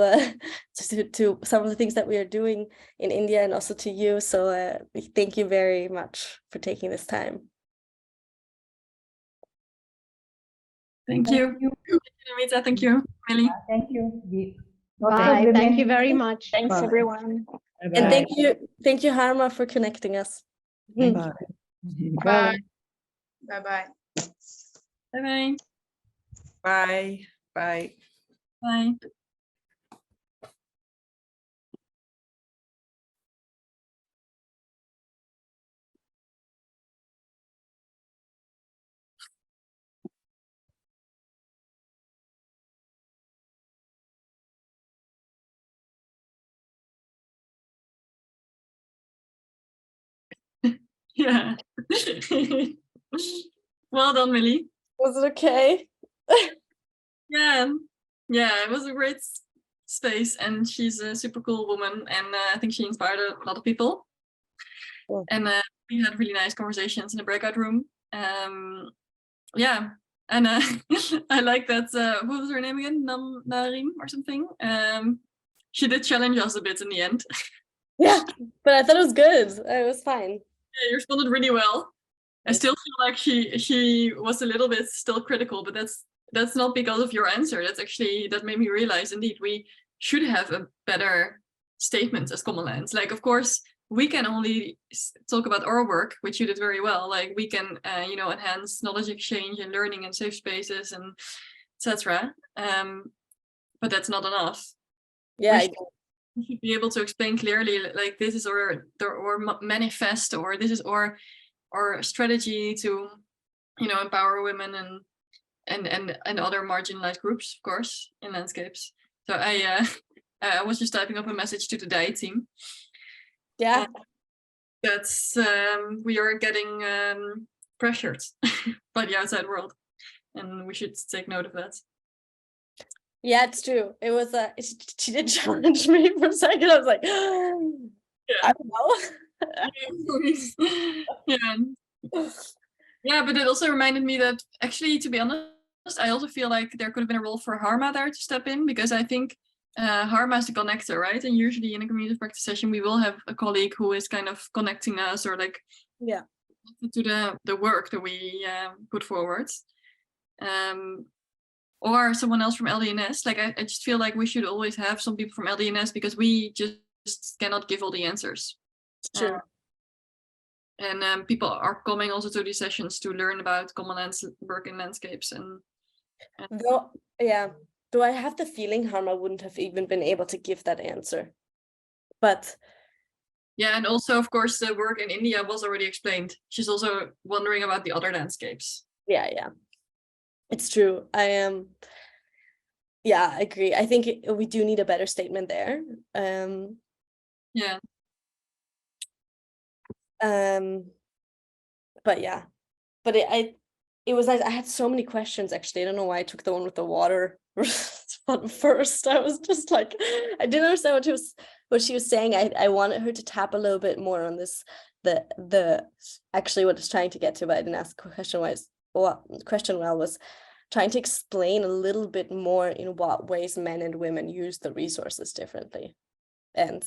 some of the things that we are doing in India, and also to you. So thank you very much for taking this time. Thank you. Namita, thank you, Millie. Thank you. Bye. Thank you very much. Thanks, everyone. And thank you, Harma, for connecting us. Bye. Bye. Bye-bye. Bye-bye. Bye. Bye. Bye. Yeah. Well done, Millie. Was it okay? Yeah, it was a great space, and she's a super cool woman, and I think she inspired a lot of people. Cool. And we had really nice conversations in the breakout room. Yeah, and I like that. What was her name again? Narim or something. She did challenge us a bit in the end. Yeah, but I thought it was good. It was fine. Yeah, you responded really well. I still feel like she was a little bit still critical, but that's not because of your answer. That's actually, that made me realize, indeed, we should have a better statement as Common Lands. Like, of course, we can only talk about our work, which you did very well. Like we can, enhance knowledge exchange and learning in safe spaces and etc. But that's not enough. Yeah, We should be able to explain clearly, like this is our manifest, or this is our strategy to, empower women and other marginalized groups, of course, in landscapes. So I was just typing up a message to the DAI team. yeah. That's we are getting pressured by the outside world, and we should take note of that. Yeah, it's true. It was she did challenge me for a second. I was like, I don't know. Yeah, but it also reminded me that actually, to be honest, I also feel like there could have been a role for Harma there to step in, because I think Harma is the connector, right? And usually in a community practice session, we will have a colleague who is kind of connecting us, or like to the work that we put forward. Or someone else from LDNS. Like I just feel like we should always have some people from LDNS, because we just cannot give all the answers. True. And people are coming also to these sessions to learn about common work in landscapes. Though I have the feeling Harma wouldn't have even been able to give that answer. But yeah, and also of course the work in India was already explained. She's also wondering about the other landscapes. Yeah. It's true. I agree. I think we do need a better statement there. Yeah. But it was nice. I had so many questions actually. I don't know why I took the one with the water first. I was just like, I didn't understand what she was saying. I wanted her to tap a little bit more on this, the actually what it's trying to get to, but I didn't ask the question was trying to explain a little bit more in what ways men and women use the resources differently. And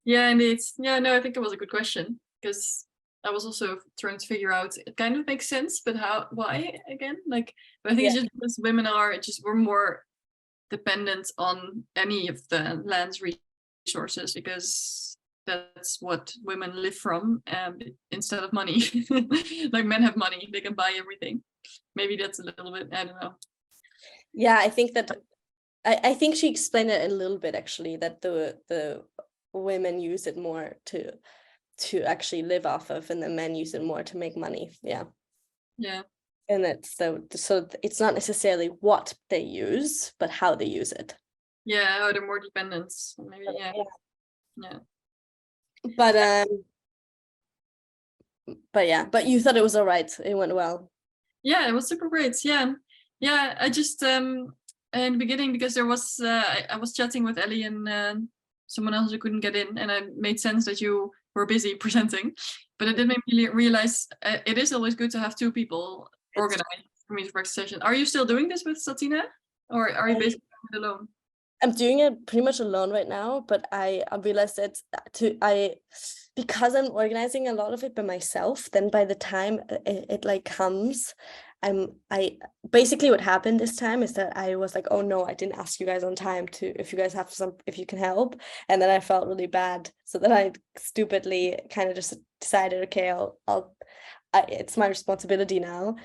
yeah, indeed. Yeah, no, I think it was a good question, because I was also trying to figure out, it kind of makes sense, but why again? Like, but I think it's just because women we're more dependent on any of the land's resources, because that's what women live from, instead of money. Like men have money, they can buy everything. Maybe that's a little bit, I don't know. Yeah, I think that I think she explained it a little bit actually, that the women use it more to actually live off of, and the men use it more to make money. Yeah. And that's so it's not necessarily what they use, but how they use it. Yeah, or they're more dependent, maybe. Yeah. But you thought it was all right. It went well. Yeah, it was super great. Yeah. I just in the beginning, because there was I was chatting with Ellie and someone else who couldn't get in, and it made sense that you were busy presenting, but it did make me realize it is always good to have two people organize community practice session. Are you still doing this with Satina, or are you basically doing it alone? I'm doing it pretty much alone right now, but I realized that because I'm organizing a lot of it by myself, then by the time it like comes, I basically what happened this time is that I was like, oh no, I didn't ask you guys on time if you can help, and then I felt really bad. So then I stupidly kind of just decided, okay, it's my responsibility now.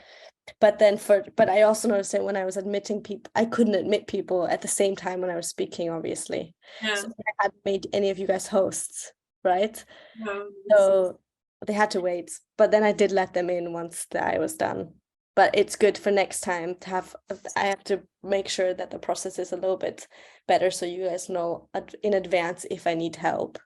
But I also noticed that when I was admitting people, I couldn't admit people at the same time when I was speaking, obviously. Yeah. So I hadn't made any of you guys hosts, right? No. So they had to wait. But then I did let them in once I was done. But it's good for next time I have to make sure that the process is a little bit better, so you guys know in advance if I need help.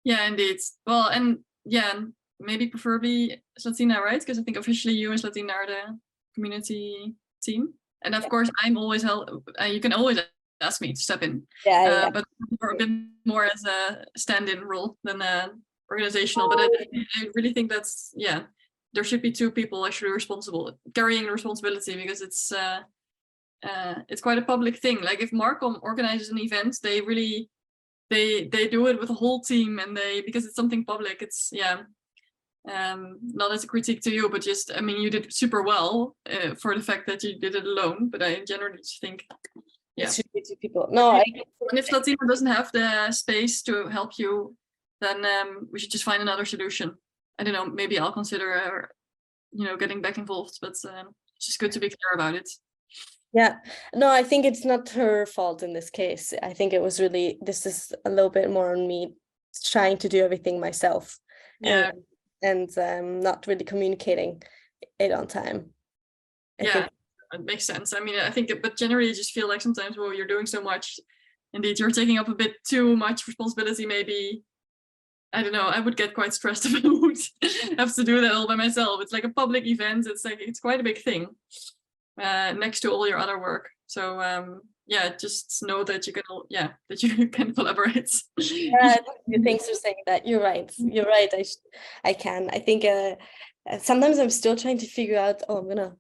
Yeah, indeed. Well, and yeah, maybe preferably Slatina, right? Because I think officially you and Slatina are the community team. And of course, I'm always you can always ask me to step in. Yeah. But for a bit more as a stand-in role than organizational. But I really think that's, there should be two people actually carrying the responsibility, because it's quite a public thing. Like if Marcom organizes an event, they really they do it with a whole team, and because it's something public, it's not as a critique to you, but just, I mean, you did super well for the fact that you did it alone. But I generally just think, it should be two people. No, and if Latina doesn't have the space to help you, then we should just find another solution. I don't know, maybe I'll consider, getting back involved, but it's just good to be clear about it. Yeah, no, I think it's not her fault in this case. I think it was really, this is a little bit more on me trying to do everything myself. Yeah. And not really communicating it on time. I Yeah, think. it makes sense. I mean, I think, but generally I just feel like sometimes, well, you're doing so much, indeed, you're taking up a bit too much responsibility, maybe. I don't know, I would get quite stressed if I would have to do that all by myself. It's like a public event. It's quite a big thing next to all your other work. So yeah, just know that you can collaborate. Yeah, thanks for saying that. You're right. You're right. I can. I think sometimes I'm still trying to figure out, I'm gonna